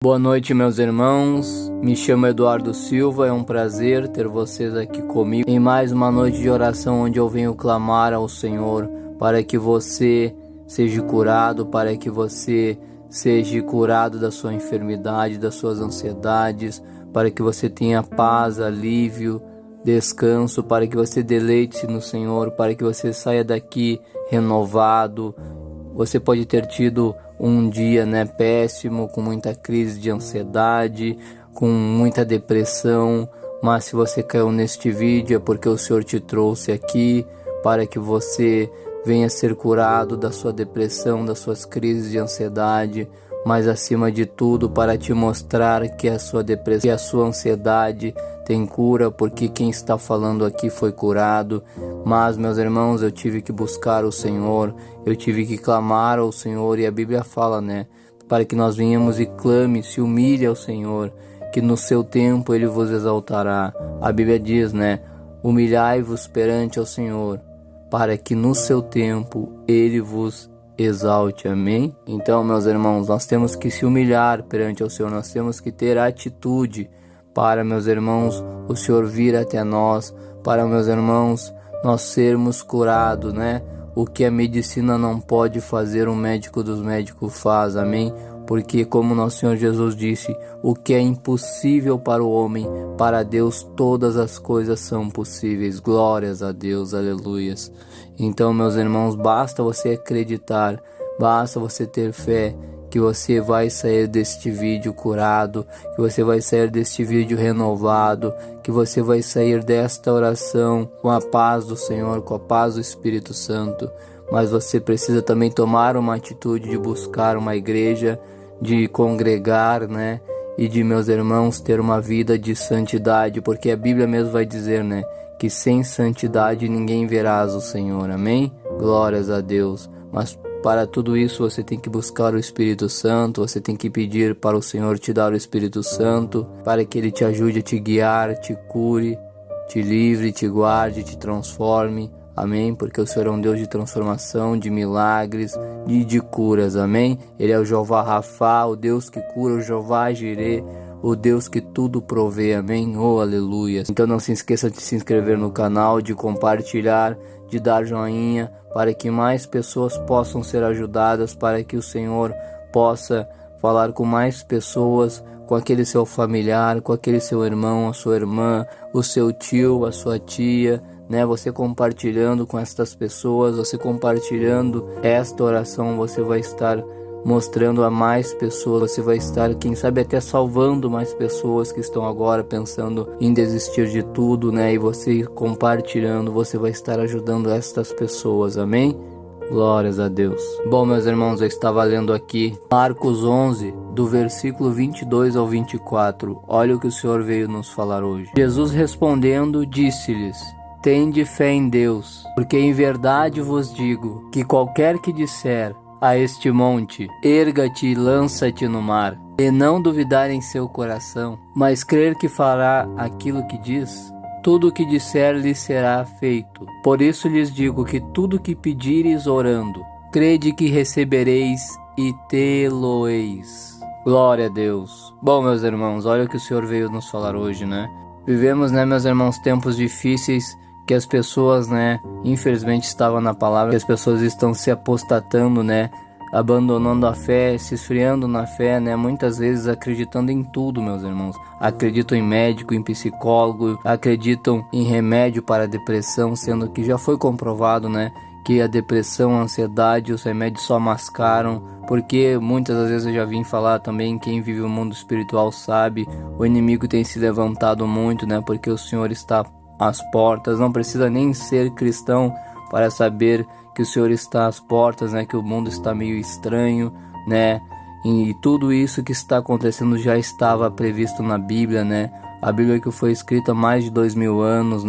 Boa noite, meus irmãos. Me chamo Eduardo Silva. É um prazer ter vocês aqui comigo em mais uma noite de oração, onde eu venho clamar ao Senhor para que você seja curado, para que você seja curado da sua enfermidade, das suas ansiedades, para que você tenha paz, alívio, descanso, para que você deleite-se no Senhor, para que você saia daqui renovado. Você pode ter tido um dia, péssimo, com muita crise de ansiedade, com muita depressão, mas se você caiu neste vídeo é porque o Senhor te trouxe aqui para que você venha ser curado da sua depressão, das suas crises de ansiedade, mas acima de tudo para te mostrar que a sua depressão, que a sua ansiedade tem cura, porque quem está falando aqui foi curado. Mas, meus irmãos, eu tive que buscar o Senhor, eu tive que clamar ao Senhor, e a Bíblia fala, para que nós venhamos e clame, se humilhe ao Senhor, que no seu tempo Ele vos exaltará. A Bíblia diz, humilhai-vos perante ao Senhor, para que no seu tempo Ele vos exalte, amém? Então, meus irmãos, nós temos que se humilhar perante ao Senhor, nós temos que ter atitude para, meus irmãos, o Senhor vir até nós, para, meus irmãos, nós sermos curados, O que a medicina não pode fazer, o médico dos médicos faz, amém? Porque, como nosso Senhor Jesus disse, o que é impossível para o homem, para Deus todas as coisas são possíveis. Glórias a Deus, aleluias. Então, meus irmãos, basta você acreditar, basta você ter fé, que você vai sair deste vídeo curado, que você vai sair deste vídeo renovado, que você vai sair desta oração com a paz do Senhor, com a paz do Espírito Santo. Mas você precisa também tomar uma atitude de buscar uma igreja, de congregar, e de, meus irmãos, ter uma vida de santidade, porque a Bíblia mesmo vai dizer, que sem santidade ninguém verás o Senhor, amém? Glórias a Deus. Mas para tudo isso você tem que buscar o Espírito Santo, você tem que pedir para o Senhor te dar o Espírito Santo, para que Ele te ajude a te guiar, te cure, te livre, te guarde, te transforme, amém? Porque o Senhor é um Deus de transformação, de milagres, de curas, amém? Ele é o Jeová Rafá, o Deus que cura, o Jeová Jirê, o Deus que tudo provê, amém? Oh, aleluia! Então não se esqueça de se inscrever no canal, de compartilhar, de dar joinha, para que mais pessoas possam ser ajudadas, para que o Senhor possa falar com mais pessoas, com aquele seu familiar, com aquele seu irmão, a sua irmã, o seu tio, a sua tia, Você compartilhando com estas pessoas, você compartilhando esta oração, você vai estar mostrando a mais pessoas, você vai estar, quem sabe, até salvando mais pessoas que estão agora pensando em desistir de tudo, E você compartilhando, você vai estar ajudando estas pessoas, amém? Glórias a Deus. Bom, meus irmãos, eu estava lendo aqui Marcos 11, do versículo 22 ao 24. Olha o que o Senhor veio nos falar hoje. Jesus respondendo, disse-lhes: tende fé em Deus, porque em verdade vos digo que qualquer que disser a este monte, erga-te e lança-te no mar, e não duvidar em seu coração, mas crer que fará aquilo que diz, tudo o que disser lhe será feito. Por isso lhes digo que tudo o que pedires orando, crede que recebereis e tê-lo-eis. Glória a Deus. Bom, meus irmãos, olha o que o Senhor veio nos falar hoje, Vivemos, meus irmãos, tempos difíceis, que as pessoas, infelizmente estavam na palavra, que as pessoas estão se apostatando, abandonando a fé, se esfriando na fé, muitas vezes acreditando em tudo, meus irmãos. Acreditam em médico, em psicólogo, acreditam em remédio para a depressão, sendo que já foi comprovado, que a depressão, a ansiedade, os remédios só mascaram, porque muitas das vezes eu já vim falar também, quem vive o mundo espiritual sabe, o inimigo tem se levantado muito, porque o Senhor está às portas. Não precisa nem ser cristão para saber que o Senhor está às portas, que o mundo está meio estranho, e tudo isso que está acontecendo já estava previsto na Bíblia, a Bíblia que foi escrita há mais de 2000 anos,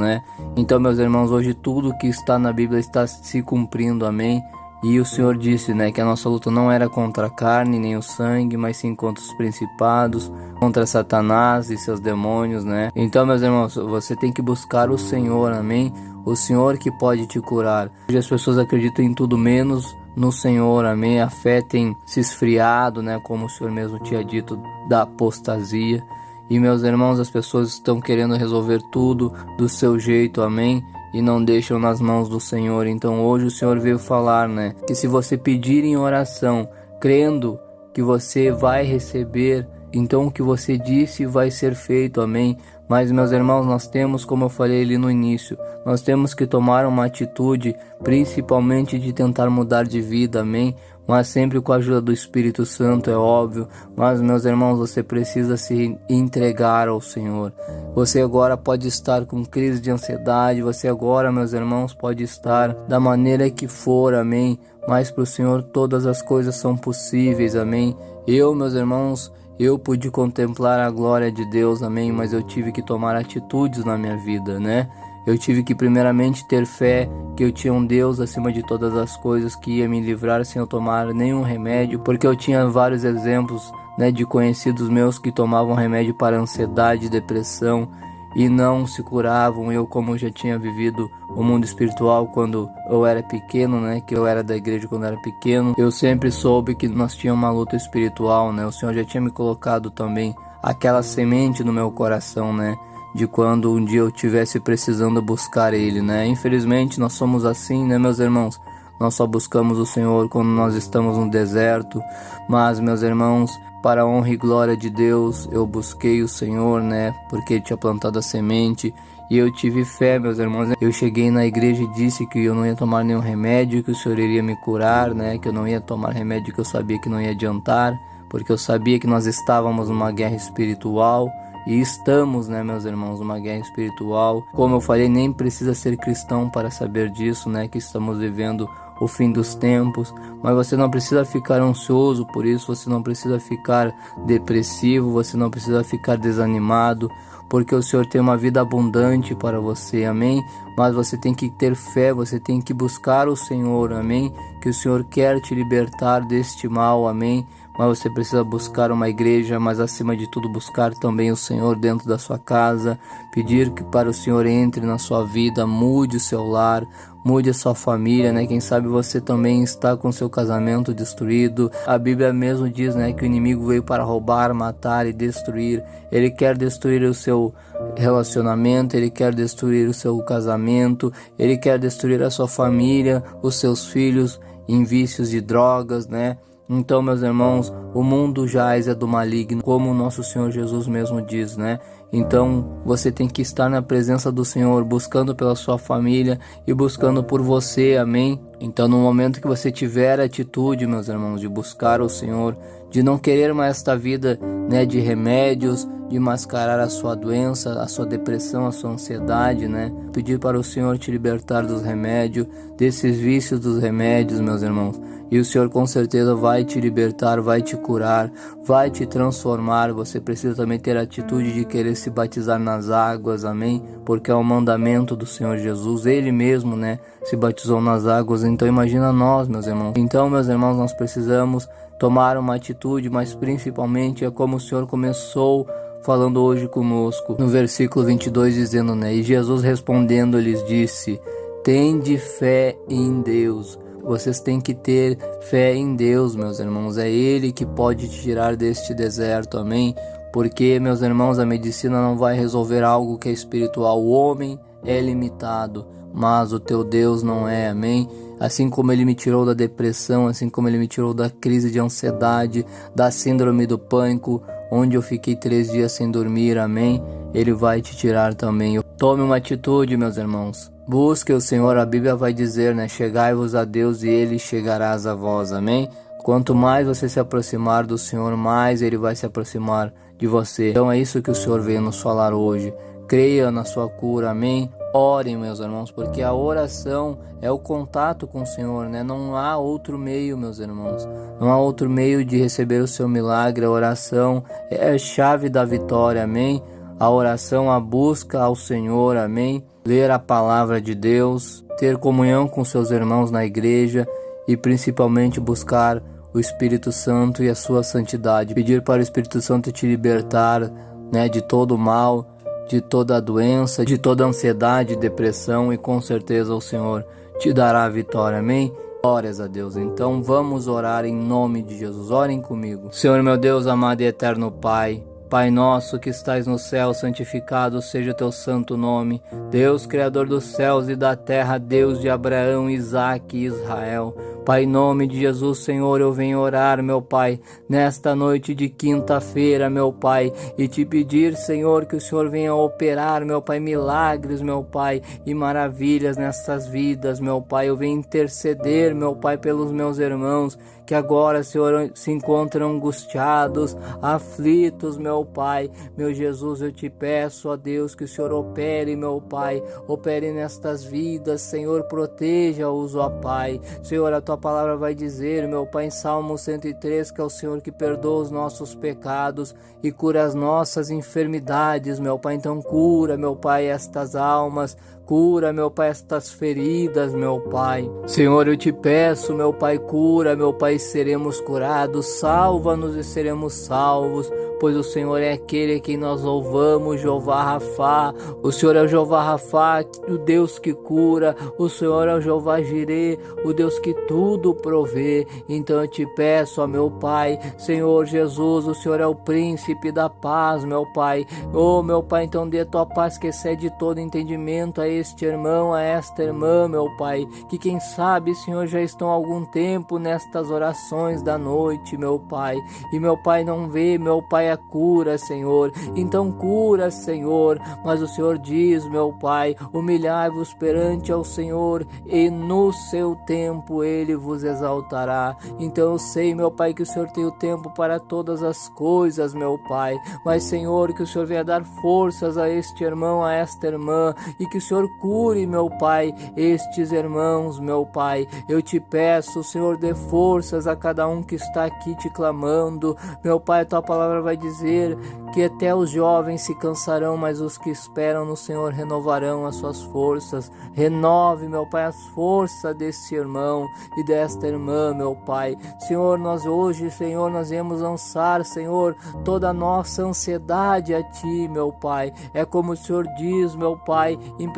Então, meus irmãos, hoje tudo que está na Bíblia está se cumprindo, amém? E o Senhor disse, que a nossa luta não era contra a carne nem o sangue, mas sim contra os principados, contra Satanás e seus demônios, Então, meus irmãos, você tem que buscar o Senhor, amém? O Senhor que pode te curar. Hoje as pessoas acreditam em tudo menos no Senhor, amém. A fé tem se esfriado, né, como o Senhor mesmo tinha dito, da apostasia. E meus irmãos, as pessoas estão querendo resolver tudo do seu jeito, amém, e não deixam nas mãos do Senhor. Então hoje o Senhor veio falar, né, que se você pedir em oração, crendo que você vai receber, então o que você disse vai ser feito, amém. Mas meus irmãos, nós temos, como eu falei ali no início, nós temos que tomar uma atitude, principalmente de tentar mudar de vida, amém. Mas sempre com a ajuda do Espírito Santo, é óbvio. Mas meus irmãos, você precisa se entregar ao Senhor. Você agora pode estar com crise de ansiedade, você agora, meus irmãos, pode estar da maneira que for, amém. Mas para o Senhor todas as coisas são possíveis, amém. Meus irmãos, eu pude contemplar a glória de Deus, amém, mas eu tive que tomar atitudes na minha vida, né? Eu tive que primeiramente ter fé que eu tinha um Deus acima de todas as coisas que ia me livrar sem eu tomar nenhum remédio, porque eu tinha vários exemplos, né, de conhecidos meus que tomavam remédio para ansiedade, depressão e não se curavam. Eu, como já tinha vivido o mundo espiritual quando eu era pequeno, né, que eu era da igreja quando eu era pequeno, eu sempre soube que nós tínhamos uma luta espiritual, né. O Senhor já tinha me colocado também aquela semente no meu coração, né, de quando um dia eu estivesse precisando buscar Ele, né. Infelizmente nós somos assim, né, meus irmãos. Nós só buscamos o Senhor quando nós estamos no deserto. Mas, meus irmãos, para a honra e glória de Deus, eu busquei o Senhor, né, porque Ele tinha plantado a semente. E eu tive fé, meus irmãos. Eu cheguei na igreja e disse que eu não ia tomar nenhum remédio, que o Senhor iria me curar, né, que eu não ia tomar remédio que eu sabia que não ia adiantar, porque eu sabia que nós estávamos numa guerra espiritual. E estamos, né, meus irmãos, numa guerra espiritual. Como eu falei, nem precisa ser cristão para saber disso, né, que estamos vivendo o fim dos tempos. Mas você não precisa ficar ansioso por isso, você não precisa ficar depressivo, você não precisa ficar desanimado, porque o Senhor tem uma vida abundante para você, amém? Mas você tem que ter fé, você tem que buscar o Senhor, amém? Que o Senhor quer te libertar deste mal, amém? Mas você precisa buscar uma igreja, mas acima de tudo buscar também o Senhor dentro da sua casa, pedir que para o Senhor entre na sua vida, mude o seu lar, mude a sua família, né? Quem sabe você também está com seu casamento destruído. A Bíblia mesmo diz, né, que o inimigo veio para roubar, matar e destruir. Ele quer destruir o seu relacionamento, ele quer destruir o seu casamento, ele quer destruir a sua família, os seus filhos em vícios de drogas, né? Então, meus irmãos, o mundo jaz é do maligno, como o nosso Senhor Jesus mesmo diz, né? Então, você tem que estar na presença do Senhor, buscando pela sua família e buscando por você, amém? Então, no momento que você tiver a atitude, meus irmãos, de buscar o Senhor, de não querer mais esta vida, né, de remédios, de mascarar a sua doença, a sua depressão, a sua ansiedade, né? Pedir para o Senhor te libertar dos remédios, desses vícios dos remédios, meus irmãos. E o Senhor com certeza vai te libertar, vai te curar, vai te transformar. Você precisa também ter a atitude de querer se batizar nas águas, amém? Porque é o mandamento do Senhor Jesus. Ele mesmo, né, se batizou nas águas. Então imagina nós, meus irmãos. Então, meus irmãos, nós precisamos tomar uma atitude, mas principalmente é como o Senhor começou falando hoje conosco, no versículo 22, dizendo, né, e Jesus respondendo lhes disse, tende fé em Deus. Vocês têm que ter fé em Deus, meus irmãos. É Ele que pode te tirar deste deserto, amém? Porque, meus irmãos, a medicina não vai resolver algo que é espiritual. O homem é limitado, mas o teu Deus não é, amém? Assim como Ele me tirou da depressão, assim como Ele me tirou da crise de ansiedade, da síndrome do pânico, onde eu fiquei 3 dias sem dormir, amém? Ele vai te tirar também. Tome uma atitude, meus irmãos. Busque o Senhor, a Bíblia vai dizer, né? Chegai-vos a Deus e Ele chegará a vós, amém? Quanto mais você se aproximar do Senhor, mais Ele vai se aproximar de você. Então é isso que o Senhor veio nos falar hoje. Creia na sua cura, amém? Orem, meus irmãos, porque a oração é o contato com o Senhor, né? Não há outro meio, meus irmãos. Não há outro meio de receber o seu milagre. A oração é a chave da vitória, amém? A oração, a busca ao Senhor, amém? Ler a palavra de Deus, ter comunhão com seus irmãos na igreja e principalmente buscar o Espírito Santo e a sua santidade. Pedir para o Espírito Santo te libertar, né, de todo o mal, de toda a doença, de toda a ansiedade, depressão, e com certeza o Senhor te dará a vitória, amém? Glórias a Deus. Então vamos orar em nome de Jesus. Orem comigo. Senhor meu Deus, amado e eterno Pai, Pai nosso que estais no céu, santificado seja o teu santo nome. Deus, Criador dos céus e da terra, Deus de Abraão, Isaque e Israel. Pai, em nome de Jesus, Senhor, eu venho orar, meu Pai, nesta noite de quinta-feira, meu Pai, e te pedir, Senhor, que o Senhor venha operar, meu Pai, milagres, meu Pai, e maravilhas nessas vidas, meu Pai. Eu venho interceder, meu Pai, pelos meus irmãos, que agora, Senhor, se encontram angustiados, aflitos, meu Pai. Meu Jesus, eu te peço, ó Deus, que o Senhor opere, meu Pai, opere nestas vidas, Senhor, proteja-os, ó Pai. Senhor, a tua palavra vai dizer, meu Pai, em Salmo 103, que é o Senhor que perdoa os nossos pecados e cura as nossas enfermidades, meu Pai. Então cura, meu Pai, estas almas, cura, meu Pai, estas feridas, meu Pai. Senhor, eu te peço, meu Pai, cura, meu Pai, seremos curados. Salva-nos e seremos salvos, pois o Senhor é aquele a quem nós louvamos, Jeová Rafá. O Senhor é o Jeová Rafá, o Deus que cura. O Senhor é o Jeová Jirê, o Deus que tudo provê. Então eu te peço, ó meu Pai, Senhor Jesus, o Senhor é o príncipe da paz, meu Pai. Oh, meu Pai, então dê a tua paz que excede todo entendimento a este irmão, a esta irmã, meu Pai, que quem sabe, Senhor, já estão há algum tempo nestas orações da noite, meu Pai, e meu Pai não vê, meu Pai, a cura, Senhor. Então cura, Senhor, mas o Senhor diz, meu Pai, humilhai-vos perante ao Senhor e no seu tempo Ele vos exaltará. Então eu sei, meu Pai, que o Senhor tem o tempo para todas as coisas, meu Pai, mas, Senhor, que o Senhor venha dar forças a este irmão, a esta irmã, e que o Senhor cure, meu Pai, estes irmãos, meu Pai. Eu te peço, Senhor, dê forças a cada um que está aqui te clamando, meu Pai. A tua palavra vai dizer que até os jovens se cansarão, mas os que esperam no Senhor renovarão as suas forças. Renove, meu Pai, as forças desse irmão e desta irmã, meu Pai. Senhor, nós hoje, Senhor, nós viemos lançar, Senhor, toda a nossa ansiedade a Ti, meu Pai. É como o Senhor diz, meu Pai, em 1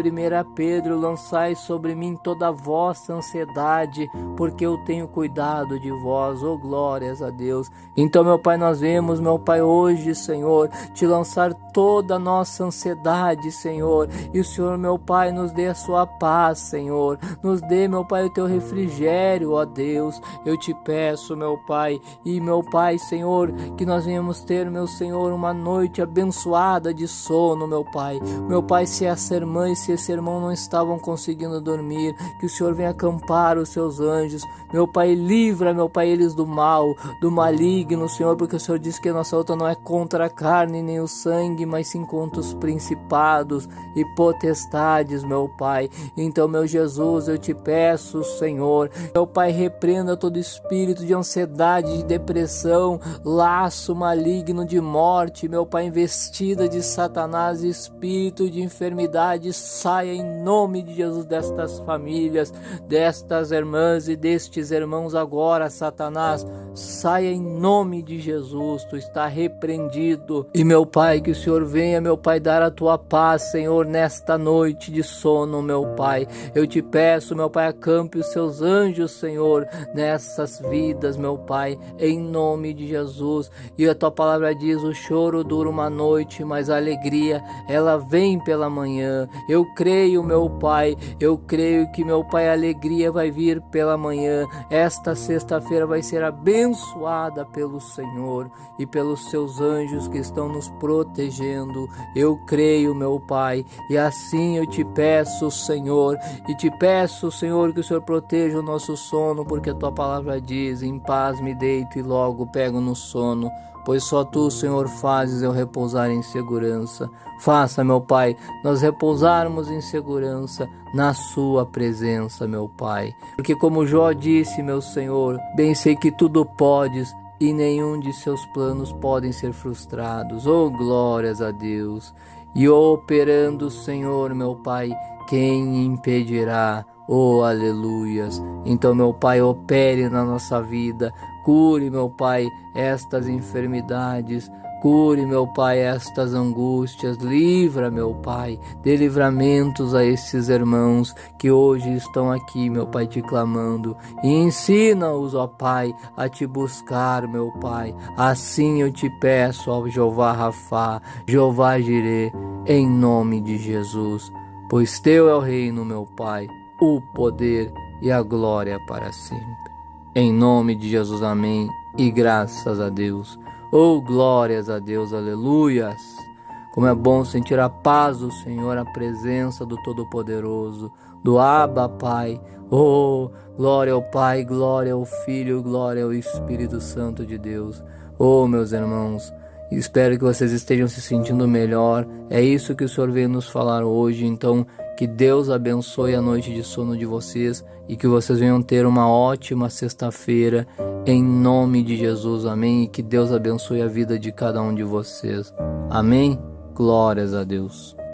Pedro, lançai sobre mim toda a vossa ansiedade, porque eu tenho cuidado de vós. Oh, glórias a Deus. Então, meu Pai, nós vemos, meu Pai, hoje, Senhor, te lançar toda a nossa ansiedade, Senhor, e o Senhor, meu Pai, nos dê a sua paz, Senhor, nos dê, meu Pai, o teu refrigério, ó Deus. Eu te peço, meu Pai, e meu Pai, Senhor, que nós venhamos ter, meu Senhor, uma noite abençoada de sono, meu Pai. Meu Pai, se essa irmã e se esse irmão não estavam conseguindo dormir, que o Senhor venha acampar os seus anjos, meu Pai, livra, meu Pai, eles do mal, do maligno, Senhor, porque o Senhor diz que a nossa luta não é contra a carne nem o sangue, mas sim contra os principados e potestades, meu Pai. Então, meu Jesus, eu te peço, Senhor, meu Pai, repreenda todo espírito de ansiedade, de depressão, laço maligno de morte, meu Pai, investida de Satanás, espírito de enfermidade, saia em nome de Jesus destas famílias, destas irmãs e destes irmãos agora, Satanás, saia em nome de Jesus. Tu está repreendido. E, meu Pai, que o Senhor venha, meu Pai, dar a tua paz, Senhor, nesta noite de sono, meu Pai. Eu te peço, meu Pai, acampe os seus anjos, Senhor, nessas vidas, meu Pai, em nome de Jesus. E a tua palavra diz, o choro dura uma noite, mas a alegria, ela vem pela manhã. Eu creio, meu Pai, eu creio que, meu Pai, a alegria vai vir pela manhã. Esta sexta-feira vai ser abençoada pelo Senhor e pelos seus anjos que estão nos protegendo. Eu creio, meu Pai, e assim eu te peço, Senhor, e te peço, Senhor, que o Senhor proteja o nosso sono, porque a tua palavra diz, em paz me deito e logo pego no sono, pois só tu, Senhor, fazes eu repousar em segurança. Faça, meu Pai, nós repousarmos em segurança na sua presença, meu Pai. Porque como Jó disse, meu Senhor, bem sei que tudo podes e nenhum de seus planos podem ser frustrados. Oh, glórias a Deus. E operando, Senhor, meu Pai, quem impedirá? Oh, aleluias. Então, meu Pai, opere na nossa vida. Cure, meu Pai, estas enfermidades. Cure, meu Pai, estas angústias, livra, meu Pai, dê livramentos a esses irmãos que hoje estão aqui, meu Pai, te clamando, e ensina-os, ó Pai, a te buscar, meu Pai. Assim eu te peço, ó Jeová Rafá, Jeová Jirê, em nome de Jesus, pois teu é o reino, meu Pai, o poder e a glória para sempre. Em nome de Jesus, amém, e graças a Deus. Oh, glórias a Deus, aleluias! Como é bom sentir a paz do Senhor, a presença do Todo-Poderoso, do Abba, Pai. Oh, glória ao Pai, glória ao Filho, glória ao Espírito Santo de Deus. Oh, meus irmãos, espero que vocês estejam se sentindo melhor. É isso que o Senhor veio nos falar hoje, então que Deus abençoe a noite de sono de vocês e que vocês venham ter uma ótima sexta-feira, em nome de Jesus, amém? E que Deus abençoe a vida de cada um de vocês, amém? Glórias a Deus.